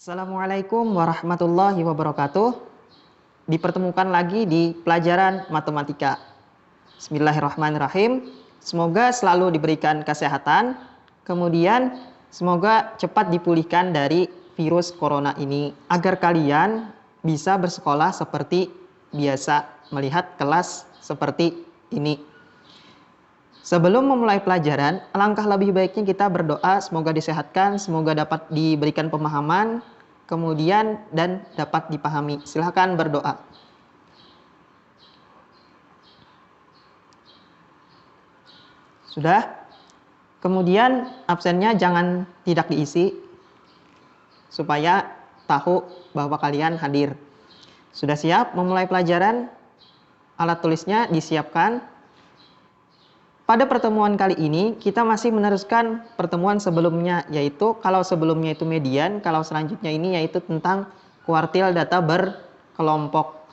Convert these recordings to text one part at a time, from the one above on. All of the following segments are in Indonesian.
Assalamualaikum warahmatullahi wabarakatuh. Dipertemukan lagi di pelajaran matematika. Bismillahirrahmanirrahim. Semoga selalu diberikan kesehatan. Kemudian semoga cepat dipulihkan dari virus corona ini. Agar kalian bisa bersekolah seperti biasa. Melihat kelas seperti ini. Sebelum memulai pelajaran, alangkah lebih baiknya kita berdoa semoga disehatkan, semoga dapat diberikan pemahaman, kemudian dan dapat dipahami. Silahkan berdoa. Sudah? Kemudian absennya jangan tidak diisi, supaya tahu bahwa kalian hadir. Sudah siap memulai pelajaran? Alat tulisnya disiapkan. Pada pertemuan kali ini, kita masih meneruskan pertemuan sebelumnya, yaitu kalau sebelumnya itu median, kalau selanjutnya ini yaitu tentang kuartil data berkelompok.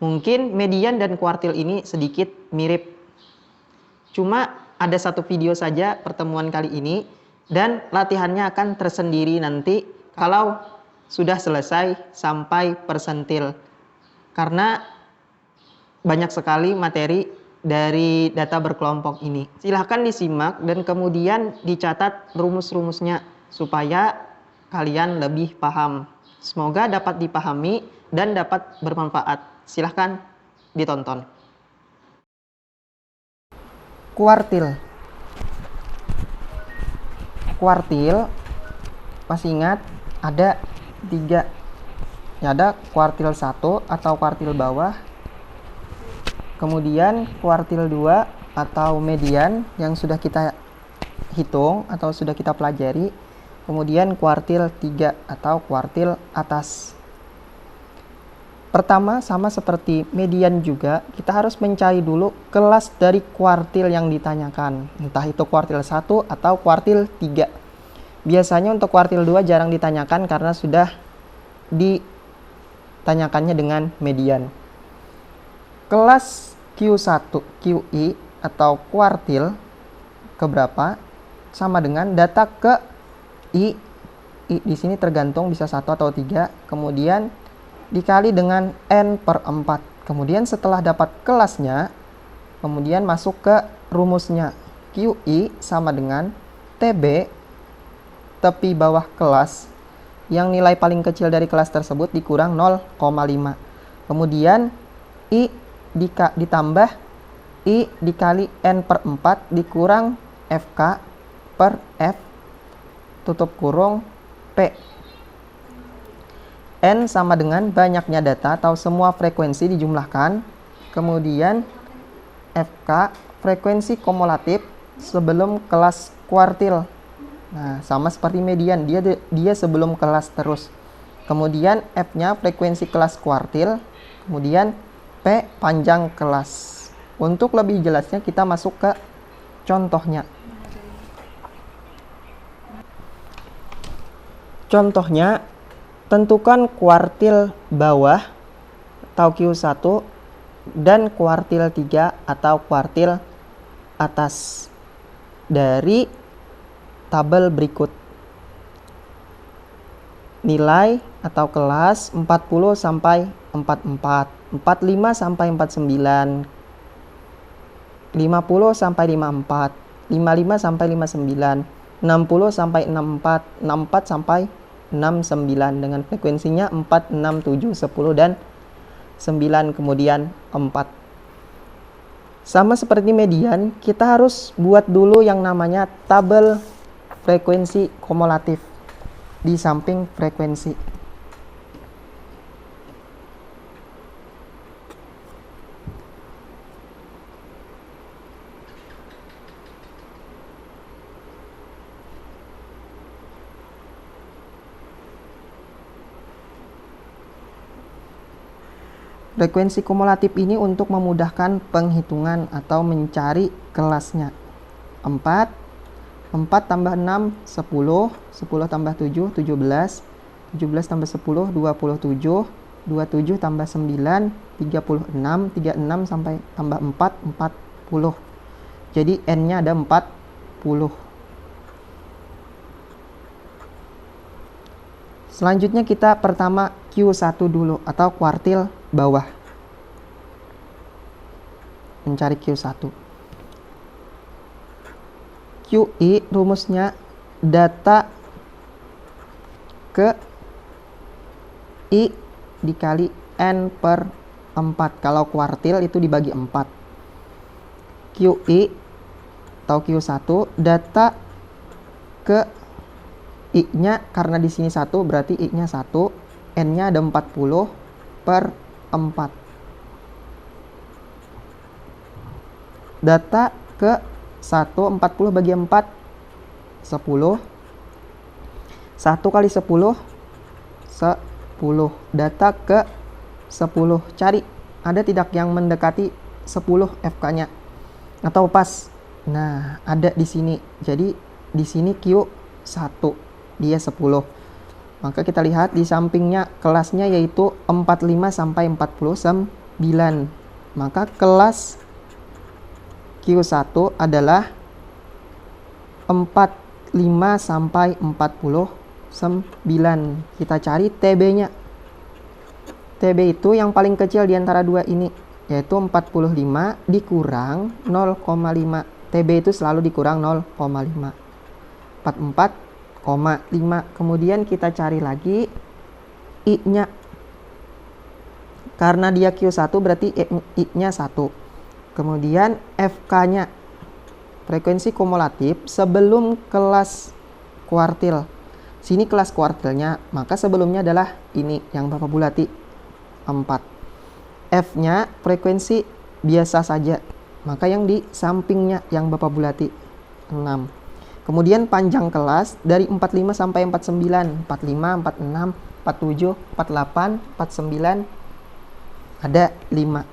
Mungkin median dan kuartil ini sedikit mirip. Cuma ada satu video saja pertemuan kali ini, dan latihannya akan tersendiri nanti kalau sudah selesai sampai persentil. Karena banyak sekali materi dari data berkelompok ini. Silahkan disimak dan kemudian dicatat rumus-rumusnya supaya kalian lebih paham. Semoga dapat dipahami dan dapat bermanfaat. Silahkan ditonton. Kuartil. Kuartil, masih ingat ada 3. Ada kuartil 1 atau kuartil bawah. Kemudian kuartil 2 atau median yang sudah kita hitung atau sudah kita pelajari. Kemudian kuartil 3 atau kuartil atas. Pertama, sama seperti median juga, kita harus mencari dulu kelas dari kuartil yang ditanyakan. Entah itu kuartil 1 atau kuartil 3. Biasanya untuk kuartil 2 jarang ditanyakan karena sudah ditanyakannya dengan median. Kelas Q1, QI atau kuartil keberapa sama dengan data ke I. I di sini tergantung bisa 1 atau 3. Kemudian dikali dengan N/4. Kemudian setelah dapat kelasnya, kemudian masuk ke rumusnya. QI sama dengan TB, tepi bawah kelas, yang nilai paling kecil dari kelas tersebut dikurang 0,5. Kemudian I ditambah I dikali N/4 dikurang FK per F tutup kurung P. N sama dengan banyaknya data atau semua frekuensi dijumlahkan. Kemudian FK frekuensi kumulatif sebelum kelas kuartil. Nah, sama seperti median, dia sebelum kelas terus. Kemudian F-nya frekuensi kelas kuartil. Kemudian P panjang kelas. Untuk lebih jelasnya kita masuk ke contohnya. Contohnya, tentukan kuartil bawah atau Q1 dan kuartil 3 atau kuartil atas dari tabel berikut. Nilai atau kelas 40 sampai 44, 45 sampai 49, 50 sampai 54, 55 sampai 59, 60 sampai 64, 64 sampai 69 dengan frekuensinya 4, 6, 7, 10 dan 9 kemudian 4. Sama seperti median, kita harus buat dulu yang namanya tabel frekuensi kumulatif di samping frekuensi. Frekuensi kumulatif ini untuk memudahkan penghitungan atau mencari kelasnya. 4 tambah 6, 10, 10 tambah 7, 17, 17 tambah 10, 27, 27 tambah 9, 36, 36 sampai tambah 4, 40. Jadi N-nya ada 40. Selanjutnya kita pertama Q1 dulu atau kuartil bawah. Mencari Q1. QI rumusnya data ke I dikali N per 4. Kalau kuartil itu dibagi 4. QI atau Q1 data ke I-nya, karena di sini 1 berarti I-nya 1, N-nya ada 40 per 4. Data ke 1, 40 bagi 4, 10. 1 kali 10, 10. Data ke 10. Cari, ada tidak yang mendekati 10 FK-nya? Atau pas? Nah, ada di sini. Jadi, di sini Q1. Dia 10. Maka kita lihat di sampingnya kelasnya yaitu 45 sampai 49. Maka kelas Q1 adalah 45 sampai 49. Kita cari TB-nya. TB itu yang paling kecil di antara dua ini, yaitu 45 dikurang 0,5. TB itu selalu dikurang 0,5. 44,5. Kemudian kita cari lagi I-nya. Karena dia Q1 berarti I-nya 1. Kemudian FK-nya, frekuensi kumulatif sebelum kelas kuartil. Sini kelas kuartilnya, maka sebelumnya adalah ini yang Bapak bulati 4. F-nya frekuensi biasa saja, maka yang di sampingnya yang Bapak bulati 6. Kemudian panjang kelas dari 45 sampai 49, 45, 46, 47, 48, 49, ada 5.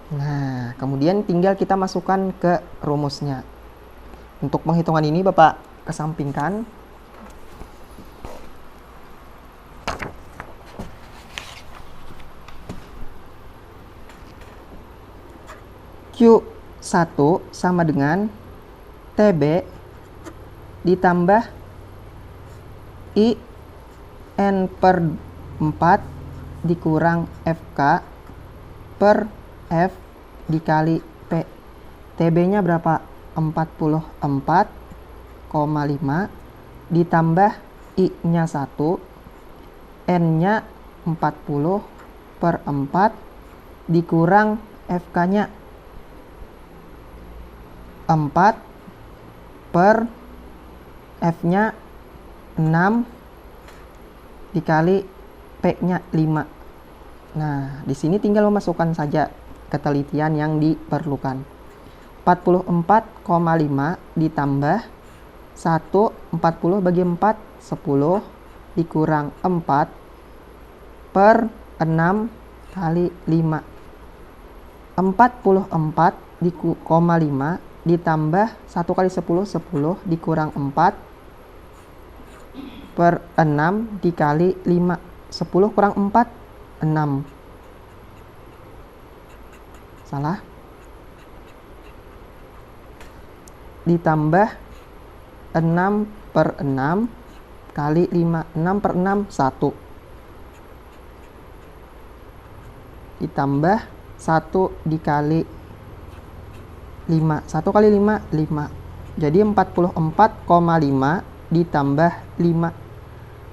Nah, kemudian tinggal kita masukkan ke rumusnya. Untuk penghitungan ini Bapak kesampingkan. Q1 sama dengan TB ditambah I N per 4 dikurang FK per F dikali P. TB-nya berapa? 44,5 ditambah I-nya 1, N-nya 40 per 4 dikurang FK-nya 4 per F-nya 6 dikali P-nya 5. Nah, di sini tinggal memasukkan saja ketelitian yang diperlukan. 44,5 ditambah 1, 40 bagi 4, 10 dikurang 4 per 6 kali 5. 44,5 ditambah 1 kali 10, 10 dikurang 4 per 6 dikali 5. 10 kurang 4, 6. Salah. Ditambah 6 per 6 kali 5. 6 per 6, 1. Ditambah 1 dikali 5. 1 kali 5, 5. Jadi 44,5 ditambah 5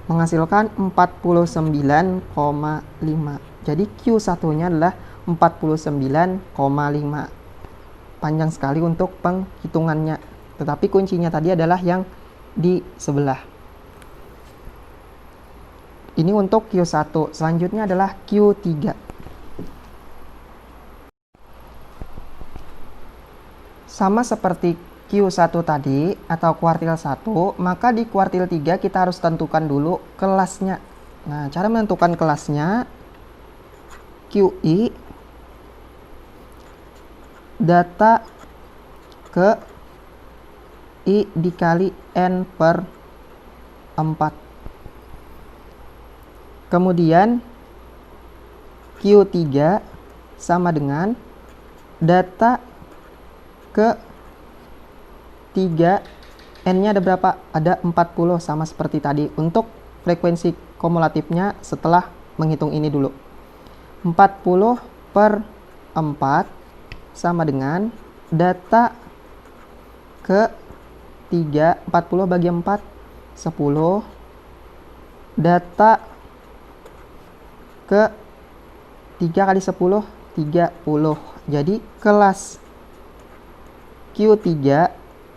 menghasilkan 49,5. Jadi Q1-nya adalah 49,5. Panjang sekali untuk penghitungannya. Tetapi kuncinya tadi adalah yang di sebelah. Ini untuk Q1. Selanjutnya adalah Q3. Sama seperti Q1 tadi atau kuartil 1, maka di kuartil 3 kita harus tentukan dulu kelasnya. Nah, cara menentukan kelasnya, QI data ke I dikali N per 4. Kemudian Q3 sama dengan data ke 3 N-nya ada berapa? Ada 40 sama seperti tadi. Untuk frekuensi kumulatifnya setelah menghitung ini dulu. 40 per 4 sama dengan data ke 3, 40 bagi 4, 10. Data ke 3 kali 10, 30. Jadi kelas Q3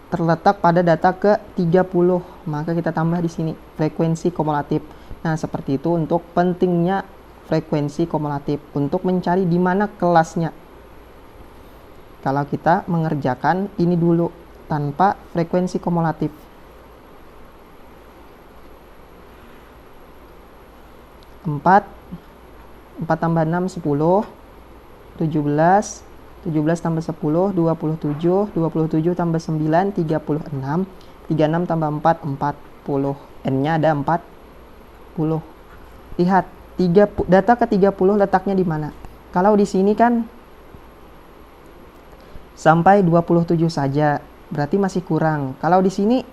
terletak pada data ke 30. Maka kita tambah di sini frekuensi kumulatif. Nah, seperti itu untuk pentingnya frekuensi kumulatif untuk mencari di mana kelasnya. Kalau kita mengerjakan ini dulu tanpa frekuensi kumulatif. 4 tambah 6, 10, 17, 17 tambah 10, 27, 27 tambah 9, 36, 36 tambah 4, 40. N-nya ada 40. Lihat, data ke 30 letaknya di mana? Kalau di sini kan sampai 27 saja, berarti masih kurang. Kalau di sini,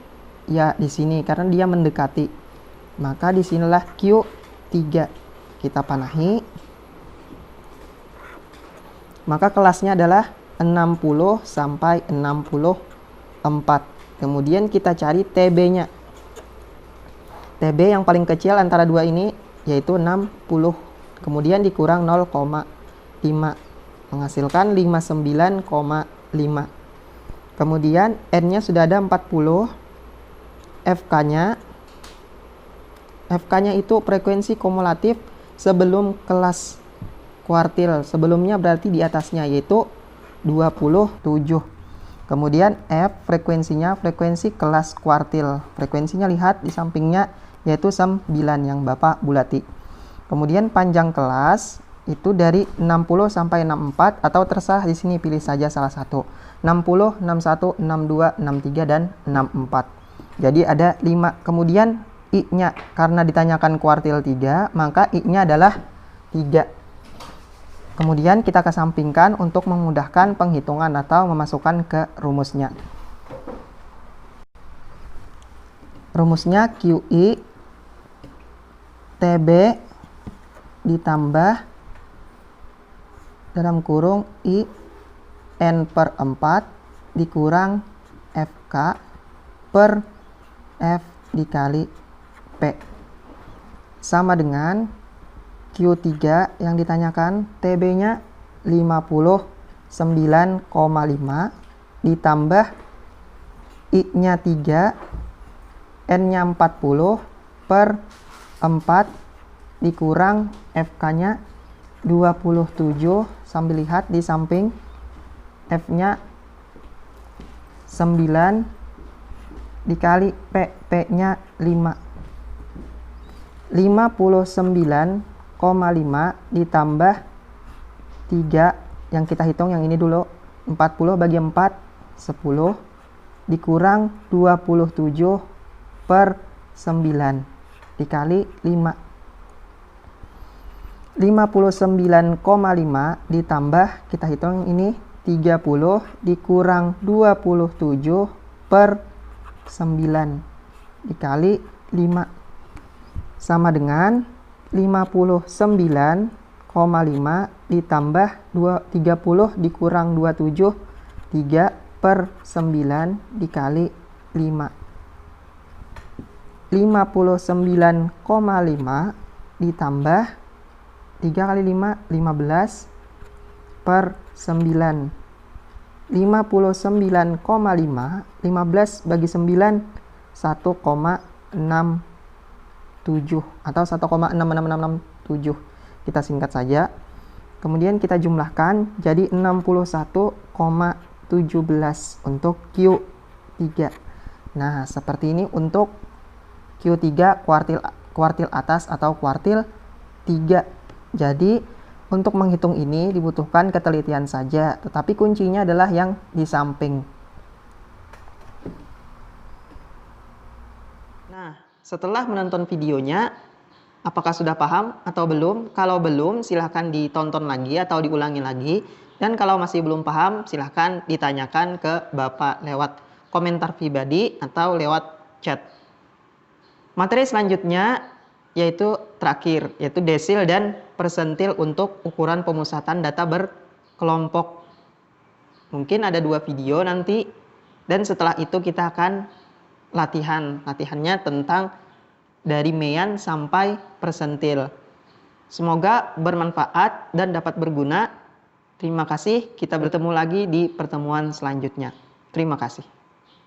ya di sini, karena dia mendekati. Maka disinilah Q3. Kita panahi. Maka kelasnya adalah 60 sampai 64. Kemudian kita cari TB-nya. TB yang paling kecil antara dua ini yaitu 60. Kemudian dikurang 0,5. Menghasilkan 59,5. Kemudian N-nya sudah ada 40. FK-nya itu frekuensi kumulatif sebelum kelas kuartil. Sebelumnya berarti di atasnya yaitu 27. Kemudian F frekuensinya frekuensi kelas kuartil. Frekuensinya lihat di sampingnya yaitu 9 yang Bapak bulati. Kemudian panjang kelas itu dari 60 sampai 64 atau terserah di sini pilih saja salah satu. 60, 61, 62, 63 dan 64. Jadi ada 5. Kemudian I-nya karena ditanyakan kuartil 3, maka I-nya adalah 3. Kemudian kita kesampingkan untuk memudahkan penghitungan atau memasukkan ke rumusnya. Rumusnya QI TB ditambah dalam kurung I N per 4 dikurang FK per F dikali P sama dengan Q3 yang ditanyakan TB-nya 59,5 ditambah I-nya 3, N-nya 40 per 4 dikurang FK-nya 27 sambil lihat di samping F-nya 9 dikali P, P-nya 5. 59,5 ditambah 3 yang kita hitung yang ini dulu. 40 bagi 4, 10 dikurang 27 per 9 dikali 5. 59,5 ditambah kita hitung ini 30 dikurang 27 per 9 dikali 5 sama dengan 59,5 ditambah 30 dikurang 27 3 per 9 dikali 5. 59,5 ditambah 3 kali 5 15 per 9. 59,5 15 bagi 9 1,67 atau 1,66667. Kita singkat saja. Kemudian kita jumlahkan jadi 61,17 untuk Q3. Nah, seperti ini untuk Q3 kuartil atas atau kuartil 3. Jadi untuk menghitung ini dibutuhkan ketelitian saja, tetapi kuncinya adalah yang di samping. Nah, setelah menonton videonya, apakah sudah paham atau belum? Kalau belum, silahkan ditonton lagi atau diulangi lagi. Dan kalau masih belum paham, silahkan ditanyakan ke Bapak lewat komentar pribadi atau lewat chat. Materi selanjutnya yaitu terakhir, yaitu desil dan persentil untuk ukuran pemusatan data berkelompok. Mungkin ada 2 video nanti, dan setelah itu kita akan latihannya tentang dari mean sampai persentil. Semoga bermanfaat dan dapat berguna. Terima kasih, kita bertemu lagi di pertemuan selanjutnya. Terima kasih.